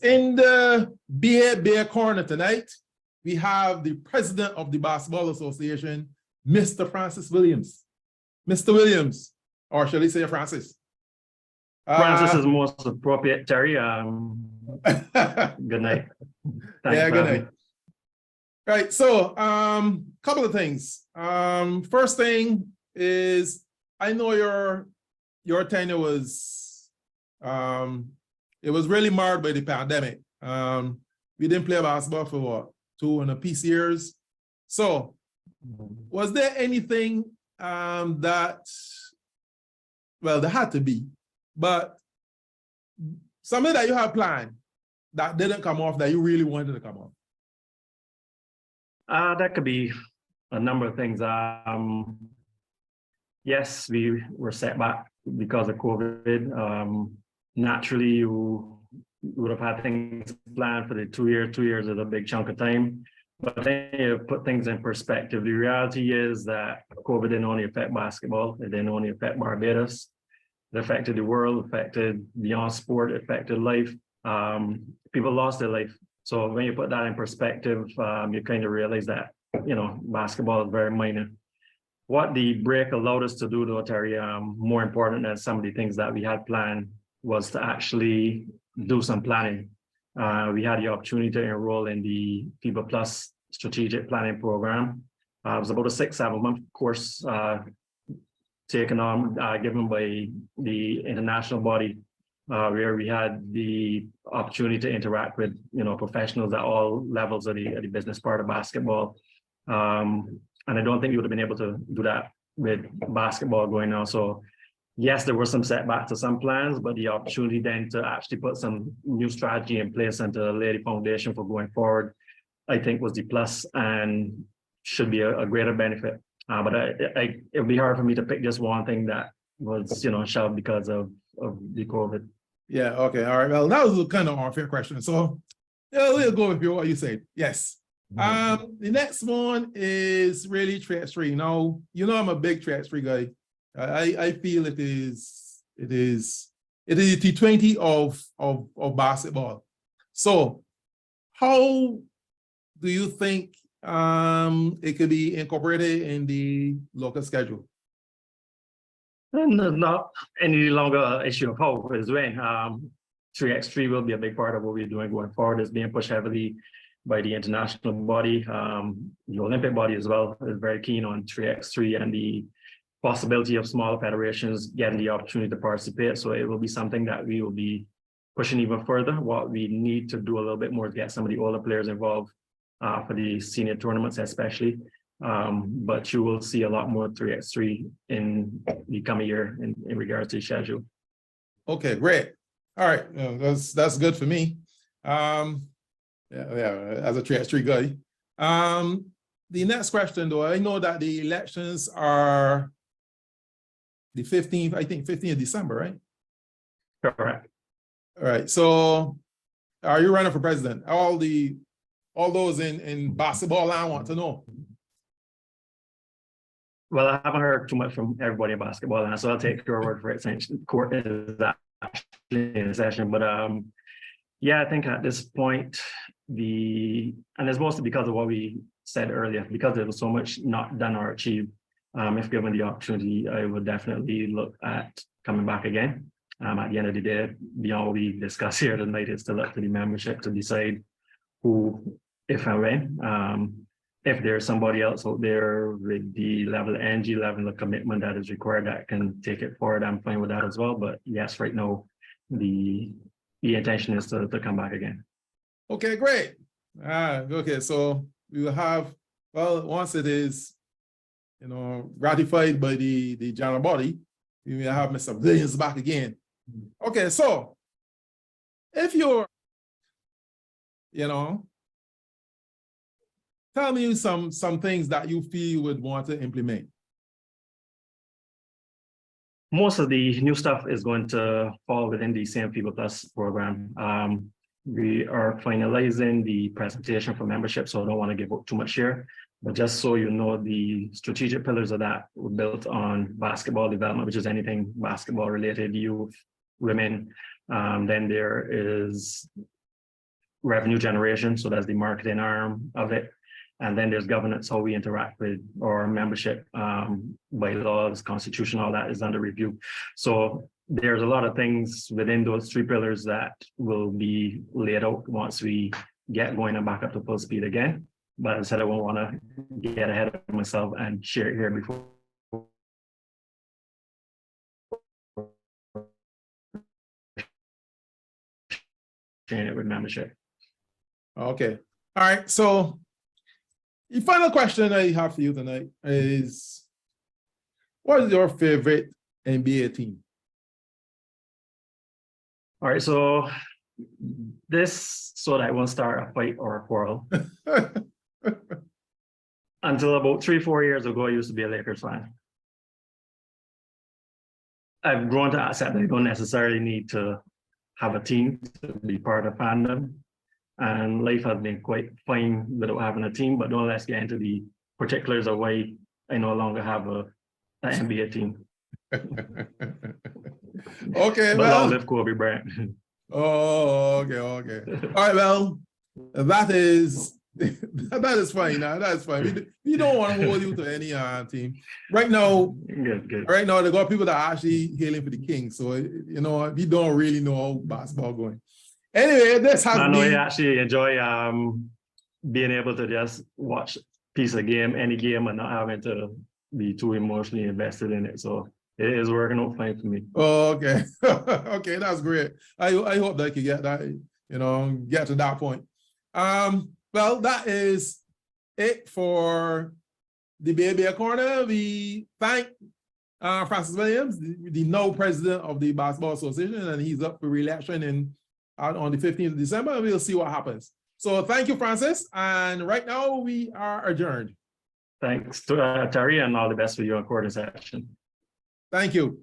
in the Bear Corner tonight, we have the president of the Basketball Association, Mr. Francis Williams. Mr. Williams, or shall I say Francis? Francis is most appropriate, Terry. Good night. Yeah, good night. Right, so couple of things. First thing is, I know your tenure was it was really marred by the pandemic. We didn't play basketball for what, 2.5 years. So was there anything that, well, there had to be, but something that you had planned that didn't come off that you really wanted to come off? That could be a number of things. Yes, we were set back because of COVID. Naturally, you would have had things planned for the 2 years. 2 years is a big chunk of time. But then you put things in perspective. The reality is that COVID didn't only affect basketball. It didn't only affect Barbados. It affected the world, affected beyond sport, it affected life. People lost their life. So when you put that in perspective, you kind of realize that, you know, basketball is very minor. What the break allowed us to do, though, Terry, more important than some of the things that we had planned, was to actually do some planning. We had the opportunity to enroll in the FIBA Plus strategic planning program. It was about a 6-7 month course taken on, given by the international body, where we had the opportunity to interact with, you know, professionals at all levels of the business part of basketball. And I don't think you would have been able to do that with basketball going on. So yes, there were some setbacks to some plans, but the opportunity then to actually put some new strategy in place and to lay the foundation for going forward, I think was the plus and should be a greater benefit. But it would be hard for me to pick just one thing that was, you know, shelved because of the COVID. Yeah, okay, all right. Well, that was a kind of unfair question. So yeah, we'll go with what you said. Yes. The next one is really Trajectory. Now, you know, I'm a big Trajectory guy. I feel it is the T20 of basketball. So how do you think it could be incorporated in the local schedule? And there's not any longer an issue of hope is when 3x3 will be a big part of what we're doing going forward. It's being pushed heavily by the international body. The Olympic body as well is very keen on 3x3 and the possibility of smaller federations getting the opportunity to participate. So it will be something that we will be pushing even further. What we need to do a little bit more is get some of the older players involved for the senior tournaments especially. But you will see a lot more 3x3 in the coming year in regards to the schedule. Okay, great. All right, that's good for me. Yeah, as a 3x3 guy. The next question, though, I know that the elections are the 15th, I think 15th of December, right? Correct. All right, so are you running for president? All those in basketball I want to know. Well, I haven't heard too much from everybody in basketball, and so I'll take your word for it since court is actually in session. But yeah, I think at this point, and it's mostly because of what we said earlier, because there was so much not done or achieved. If given the opportunity, I would definitely look at coming back again. At the end of the day, beyond what we discussed here tonight, it's still up to the membership to decide who, if and when. If there's somebody else out there with the level of energy, level of commitment that is required that can take it forward, I'm fine with that as well. But yes, right now, the intention is to come back again. Okay, great. Okay, so we will have, well, once it is, you know, ratified by the general body, we will have Mr. Williams back again. Okay, so if you're, you know, tell me some things that you feel you would want to implement. Most of the new stuff is going to fall within the same FIBA Plus program. We are finalizing the presentation for membership, so I don't want to give up too much here. But just so you know, the strategic pillars of that were built on basketball development, which is anything basketball related, youth, women. Then there is revenue generation. So that's the marketing arm of it. And then there's governance, how we interact with our membership, bylaws, constitution, all that is under review. So there's a lot of things within those three pillars that will be laid out once we get going and back up to full speed again. But I said I won't want to get ahead of myself and share it here before. Sharing it with membership. Okay. All right. So the final question I have for you tonight is, what is your favorite NBA team? All right. So this, so that I won't start a fight or a quarrel. Until about 3-4 years ago, I used to be a Lakers fan. I've grown to accept that I don't necessarily need to have a team to be part of fandom. And life has been quite fine without having a team, but don't let's get into the particulars of why I no longer have an NBA team. Okay, but well, long live Kobe Bryant. Oh, okay. All right, well, that is fine. That is fine. We don't want to hold you to any team right now. Good. Right now, they got people that are actually hailing for the Kings, so you know we don't really know how basketball going. Anyway, this has I know been. I actually enjoy being able to just watch a piece of game, any game, and not having to be too emotionally invested in it. So it is working out fine for me. Oh, okay. Okay, that's great. I hope that you get that, you know, get to that point. Well, that is it for the Baby Corner. We thank Francis Williams, the now president of the Basketball Association, and he's up for re-election on the 15th of December, and we'll see what happens. So thank you, Francis. And right now we are adjourned. Thanks to Terry, and all the best for your recording session. Thank you.